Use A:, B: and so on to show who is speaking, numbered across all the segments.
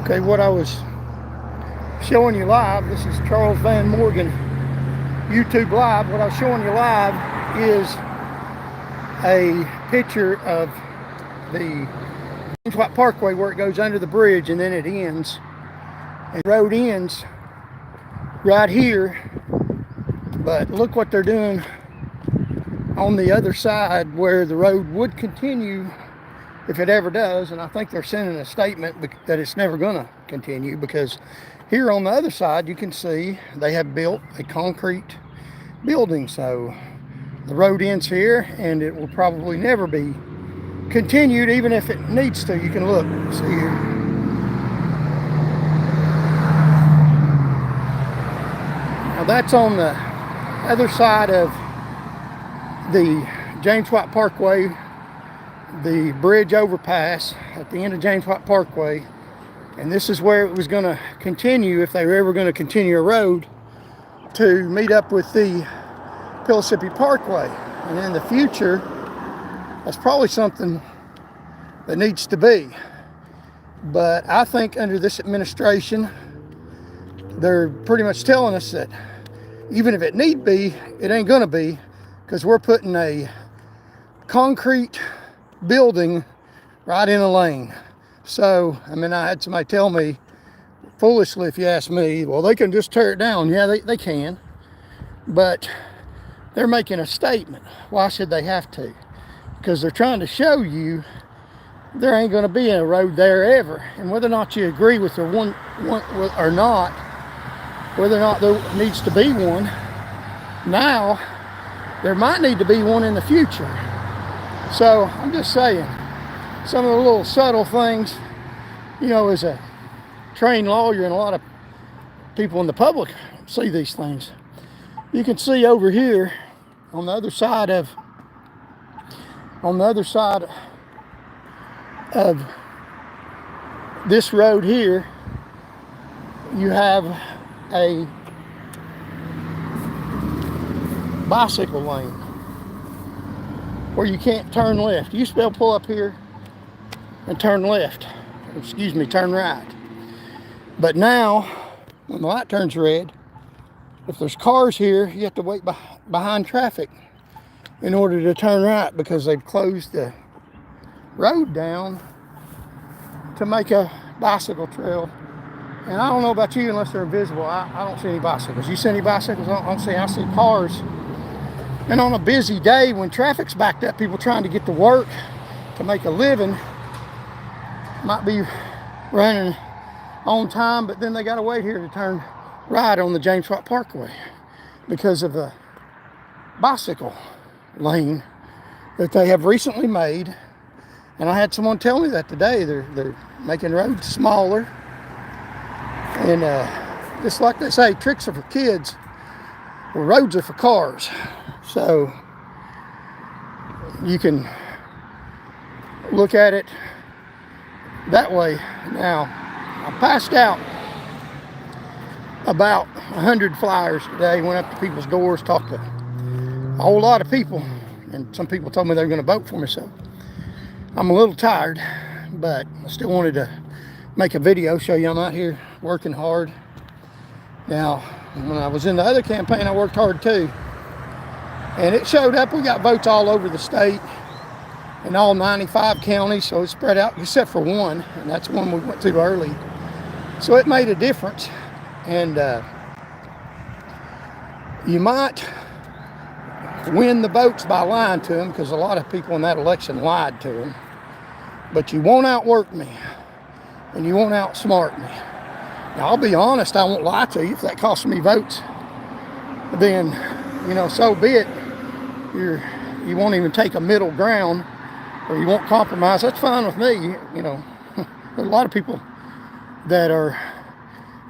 A: Okay, what I was showing you live, this is Charles Van Morgan YouTube Live. What I was showing you live is a picture of the James White Parkway where it goes under the bridge and then it ends. And the road ends right here, but look what they're doing on the other side where the road would continue if it ever does. And I think they're sending a statement that it's never going to continue, because here on the other side you can see they have built a concrete building. So the road ends here and it will probably never be continued, even if it needs to. You can look, see here. Now that's on the other side of the James White Parkway, the bridge overpass at the end of James White Parkway. And this is where it was going to continue, if they were ever going to continue a road, to meet up with the Pellissippi Parkway. And in the future, that's probably something that needs to be. But I think under this administration, they're pretty much telling us that even if it need be, it ain't gonna be, because we're putting a concrete building right in a lane. So, I mean, I had somebody tell me, foolishly if you ask me, well, they can just tear it down. Yeah, they can, but they're making a statement. Why should they have to? Because they're trying to show you there ain't going to be a road there ever. And whether or not you agree with the one or not, whether or not there needs to be one now, there might need to be one in the future. So I'm just saying, some of the little subtle things, you know, as a trained lawyer, and a lot of people in the public see these things. You can see over here on the other side of this road here, you have a bicycle lane where you can't turn left. You used to be able to pull up here and turn left, turn right. But now, when the light turns red, if there's cars here, you have to wait behind traffic in order to turn right, because they've closed the road down to make a bicycle trail. And I don't know about you, unless they're invisible, I don't see any bicycles. You see any bicycles? I see cars. And on a busy day when traffic's backed up, people trying to get to work to make a living might be running on time, but then they got to wait here to turn right on the James White Parkway because of a bicycle lane that they have recently made. And I had someone tell me that today. They're making roads smaller, and just like they say, tricks are for kids, well, roads are for cars. So you can look at it that way. Now, I passed out about 100 flyers today, went up to people's doors, talked to a whole lot of people, and some people told me they were going to vote for me. So I'm a little tired, but I still wanted to make a video, show you I'm out here working hard. Now, when I was in the other campaign, I worked hard too. And it showed up. We got votes all over the state in all 95 counties, so it's spread out except for one, and that's one we went to early. So it made a difference. And you might win the votes by lying to them, because a lot of people in that election lied to them. But you won't outwork me, and you won't outsmart me. Now, I'll be honest, I won't lie to you. If that costs me votes, then, you know, so be it. You won't even take a middle ground, or you won't compromise. That's fine with me. You know, there's a lot of people that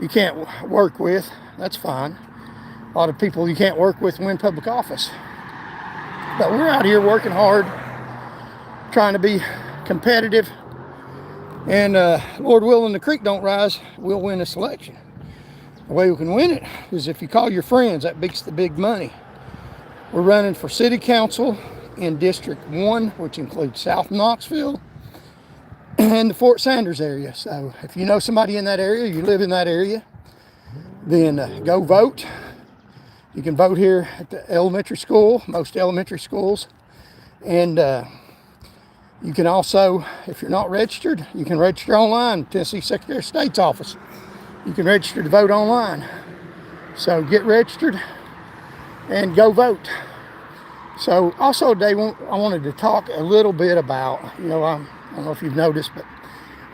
A: you can't work with. That's fine. A lot of people you can't work with win public office. But we're out here working hard, trying to be competitive, and Lord willing, the creek don't rise, we'll win this election. The way we can win it is if you call your friends. That beats the big money. We're running for city council in District 1, which includes South Knoxville, in the Fort Sanders area. So if you know somebody in that area, you live in that area, then go vote. You can vote here at the elementary school, most elementary schools. And you can also, if you're not registered, you can register online, Tennessee Secretary of State's office. You can register to vote online. So get registered and go vote. So also today I wanted to talk a little bit about, I don't know if you've noticed, but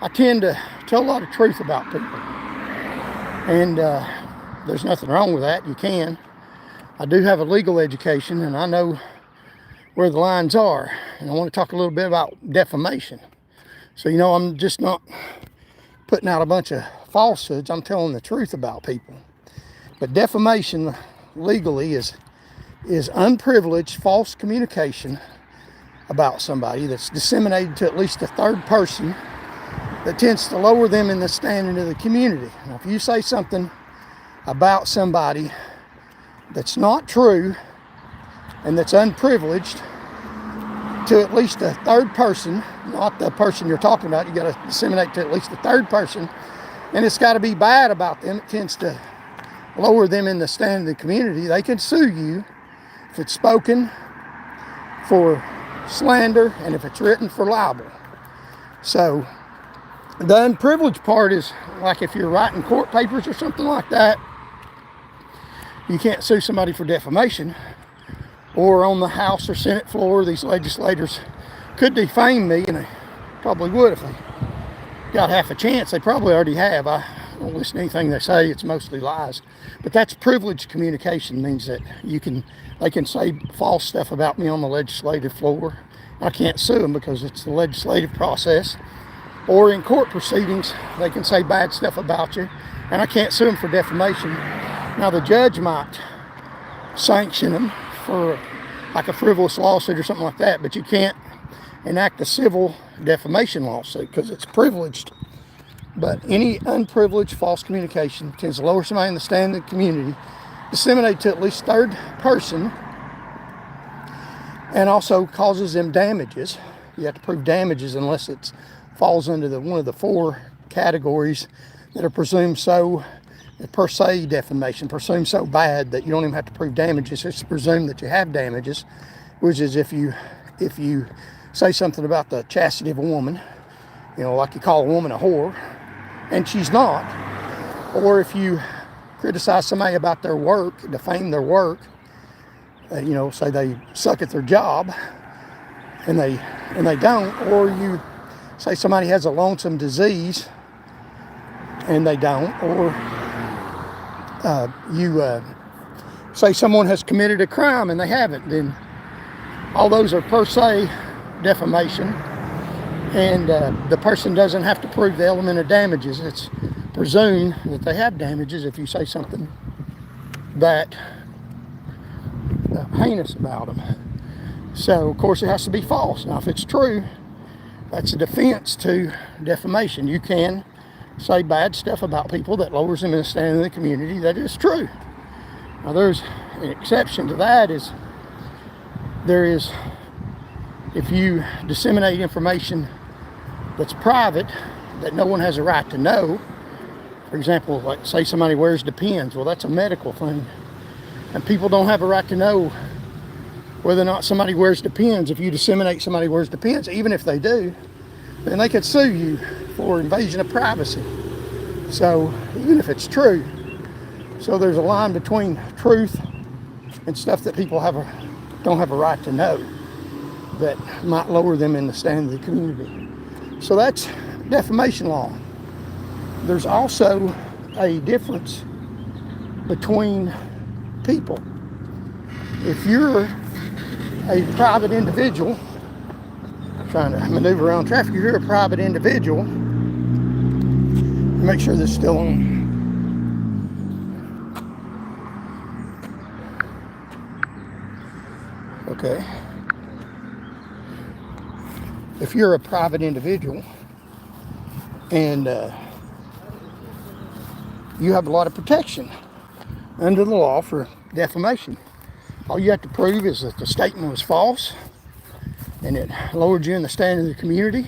A: I tend to tell a lot of truth about people. And there's nothing wrong with that. You can. I do have a legal education, and I know where the lines are. And I want to talk a little bit about defamation. So, I'm just not putting out a bunch of falsehoods. I'm telling the truth about people. But defamation legally is unprivileged false communication about somebody that's disseminated to at least a third person that tends to lower them in the standing of the community. Now, if you say something about somebody that's not true and that's unprivileged to at least a third person, not the person you're talking about, you got to disseminate to at least a third person, and it's got to be bad about them, it tends to lower them in the standing of the community. They can sue you if it's spoken for slander and if it's written for libel. So the unprivileged part is like if you're writing court papers or something like that, you can't sue somebody for defamation. Or on the House or Senate floor, these legislators could defame me, and they probably would if they got half a chance. They probably already have. I don't listen to anything they say. It's mostly lies. But that's privileged communication. Means that they can say false stuff about me on the legislative floor. I can't sue them because it's the legislative process. Or in court proceedings, they can say bad stuff about you, and I can't sue them for defamation. Now, the judge might sanction them for like a frivolous lawsuit or something like that, but you can't enact a civil defamation lawsuit because it's privileged. But any unprivileged false communication tends to lower somebody in the standing of the community, disseminate to at least third person, and also causes them damages. You have to prove damages unless it falls under one of the four categories that are presumed so per se defamation, presumed so bad that you don't even have to prove damages. It's presumed that you have damages, which is if you say something about the chastity of a woman, like you call a woman a whore, and she's not, or if you criticize somebody about their work, defame their work, say they suck at their job, and they don't, or you say somebody has a lonesome disease, and they don't, or you say someone has committed a crime and they haven't, then all those are per se defamation, and the person doesn't have to prove the element of damages. It's presumed that they have damages if you say something that heinous about them. So, of course, it has to be false. Now, if it's true, that's a defense to defamation. You can say bad stuff about people that lowers them in the standing of the community. That is true. Now, there's an exception to that. If you disseminate information that's private, that no one has a right to know. For example, like say somebody wears Depends. Well, that's a medical thing. And people don't have a right to know whether or not somebody wears Depends. If you disseminate somebody wears Depends, even if they do, then they could sue you for invasion of privacy. So even if it's true, so there's a line between truth and stuff that people don't have a right to know that might lower them in the standing of the community. So that's defamation law. There's also a difference between people. If you're a private individual trying to maneuver around traffic, if you're a private individual, make sure this is still on. Okay. If you're a private individual and you have a lot of protection under the law for defamation. All you have to prove is that the statement was false and it lowered you in the standing of the community,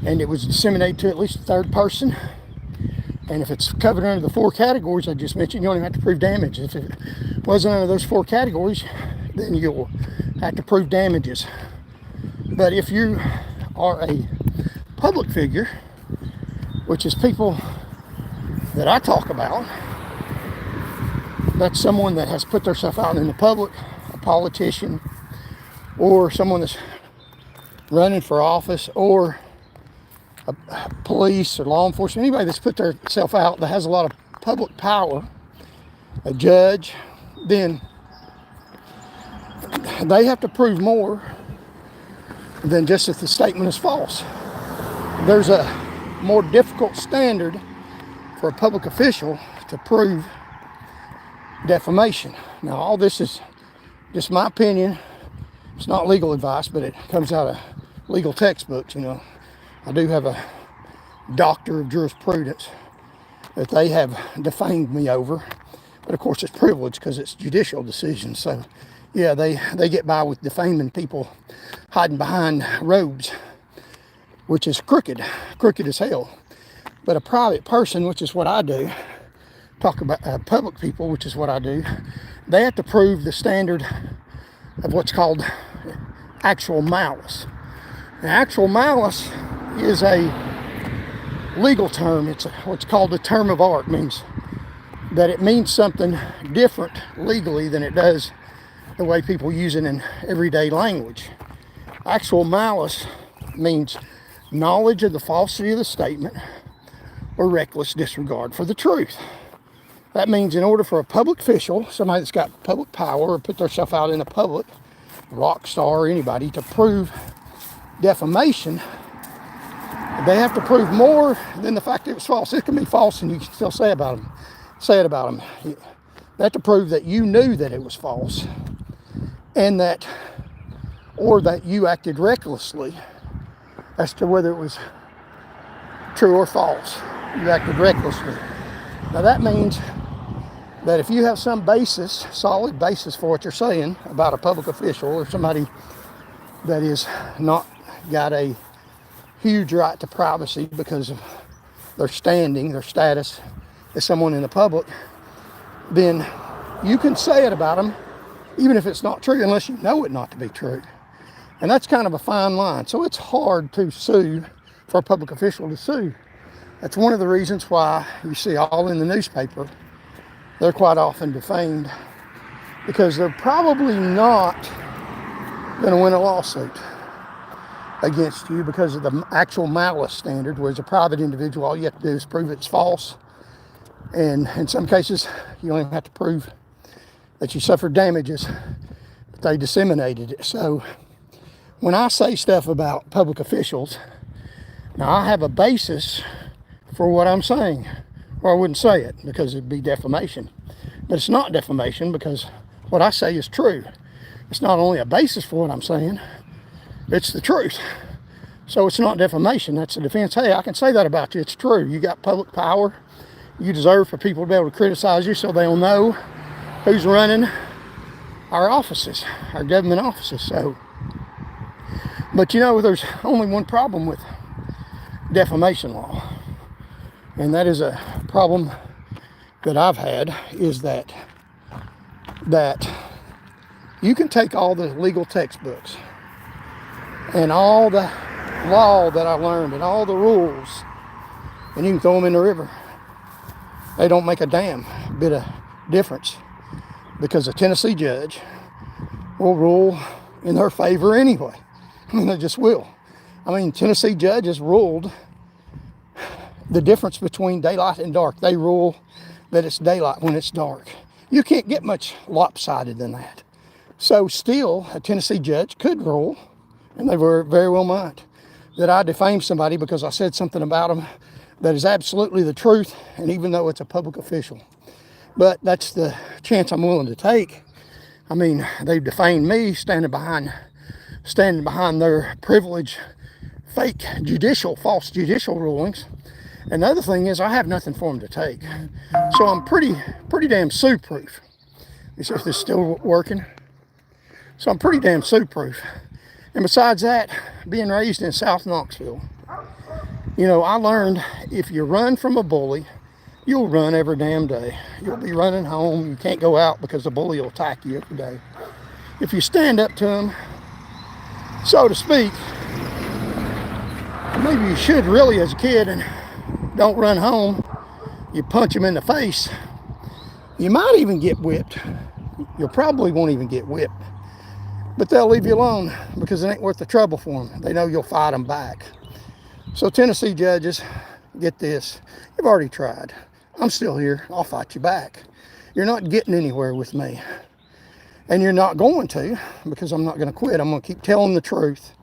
A: and it was disseminated to at least a third person. And if it's covered under the 4 categories I just mentioned, you don't even have to prove damage. If it wasn't under those 4 categories, then you'll have to prove damages. But if you are a public figure, which is people that I talk about, that's someone that has put themselves out in the public, a politician, or someone that's running for office, or a police or law enforcement, anybody that's put themselves out that has a lot of public power, a judge, then they have to prove more than just if the statement is false. There's a more difficult standard for a public official to prove defamation. Now, all this is just my opinion. It's not legal advice, but it comes out of legal textbooks, you know. I do have a doctor of jurisprudence that they have defamed me over. But of course, it's privileged because it's judicial decisions. So, yeah, they get by with defaming people hiding behind robes, which is crooked as hell. But a private person, which is what I do, talk about public people, which is what I do, they have to prove the standard of what's called actual malice. Now, actual malice is a legal term. It's what's called a term of art. It means that it means something different legally than it does the way people use it in everyday language. Actual malice means knowledge of the falsity of the statement or reckless disregard for the truth. That means in order for a public official, somebody that's got public power or put themselves out in the public, rock star or anybody, to prove defamation, they have to prove more than the fact that it was false. It can be false and you can still say it about them. They have to prove that you knew that it was false, and that you acted recklessly as to whether it was true or false. You acted recklessly. Now that means that if you have some basis, solid basis for what you're saying about a public official or somebody that is not got a huge right to privacy because of their standing, their status as someone in the public, then you can say it about them, even if it's not true, unless you know it not to be true. And that's kind of a fine line. So it's hard to sue, for a public official to sue. That's one of the reasons why you see all in the newspaper, they're quite often defamed, because they're probably not going to win a lawsuit against you because of the actual malice standard, whereas a private individual, all you have to do is prove it's false. And in some cases, you don't even have to prove that you suffered damages, but they disseminated it. So when I say stuff about public officials, now I have a basis for what I'm saying, or I wouldn't say it because it'd be defamation. But it's not defamation because what I say is true. It's not only a basis for what I'm saying, it's the truth. So it's not defamation, that's a defense. Hey, I can say that about you, it's true. You got public power. You deserve for people to be able to criticize you so they'll know who's running our offices, our government offices. So, but you know, there's only one problem with defamation law, and that is a problem that I've had, is that you can take all the legal textbooks and all the law that I learned and all the rules, and you can throw them in the river. They don't make a damn bit of difference, because a Tennessee judge will rule in their favor anyway. I mean, they just will. I mean, Tennessee judges ruled the difference between daylight and dark. They rule that it's daylight when it's dark. You can't get much lopsided than that. So still, a Tennessee judge could rule, and they very well might, that I defamed somebody because I said something about them that is absolutely the truth, and even though it's a public official. But that's the chance I'm willing to take. I mean, they've defamed me standing behind their privileged, fake false judicial rulings. And the other thing is, I have nothing for them to take. So I'm pretty damn sue-proof. You see if this is still working? So I'm pretty damn sue-proof. And besides that, being raised in South Knoxville, You know, I learned if you run from a bully, you'll run every damn day. You'll be running home. You can't go out because the bully will attack you every day. If you stand up to him, so to speak, maybe you should really as a kid and don't run home. You punch him in the face. You might even get whipped. You probably won't even get whipped. But they'll leave you alone because it ain't worth the trouble for them. They know you'll fight them back. So Tennessee judges, get this. You've already tried. I'm still here. I'll fight you back. You're not getting anywhere with me. And you're not going to, because I'm not going to quit. I'm going to keep telling the truth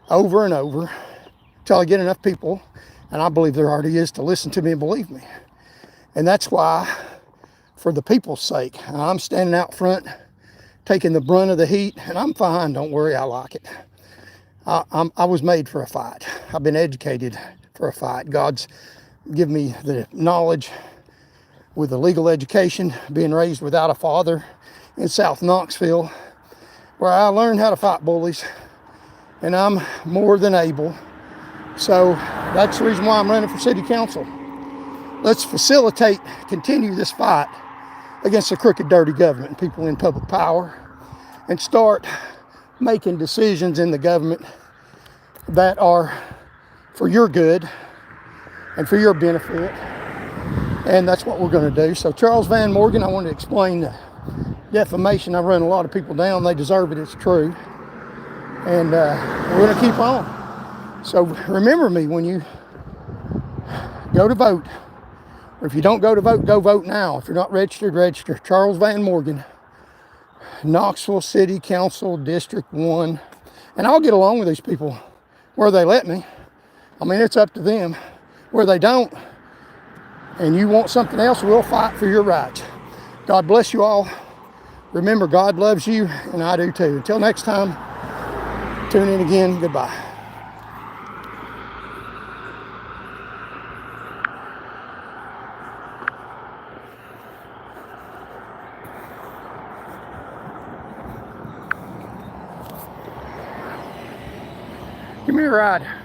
A: over and over until I get enough people, and I believe there already is, to listen to me and believe me. And that's why, for the people's sake, I'm standing out front, taking the brunt of the heat, and I'm fine. Don't worry, I like it. I was made for a fight. I've been educated for a fight. God's given me the knowledge with a legal education, being raised without a father in South Knoxville, where I learned how to fight bullies, and I'm more than able. So that's the reason why I'm running for city council. Let's facilitate, continue this fight against the crooked, dirty government and people in public power, and start making decisions in the government that are for your good and for your benefit. And that's what we're going to do. So Charles Van Morgan, I want to explain the defamation. I run a lot of people down. They deserve it. It's true. And we're going to keep on. So remember me when you go to vote. Or if you don't go to vote, go vote now. If you're not registered, register. Charles Van Morgan, Knoxville City Council, District 1. And I'll get along with these people where they let me. I mean, it's up to them. Where they don't, and you want something else, we'll fight for your rights. God bless you all. Remember, God loves you, and I do too. Until next time, tune in again. Goodbye. Give me a ride.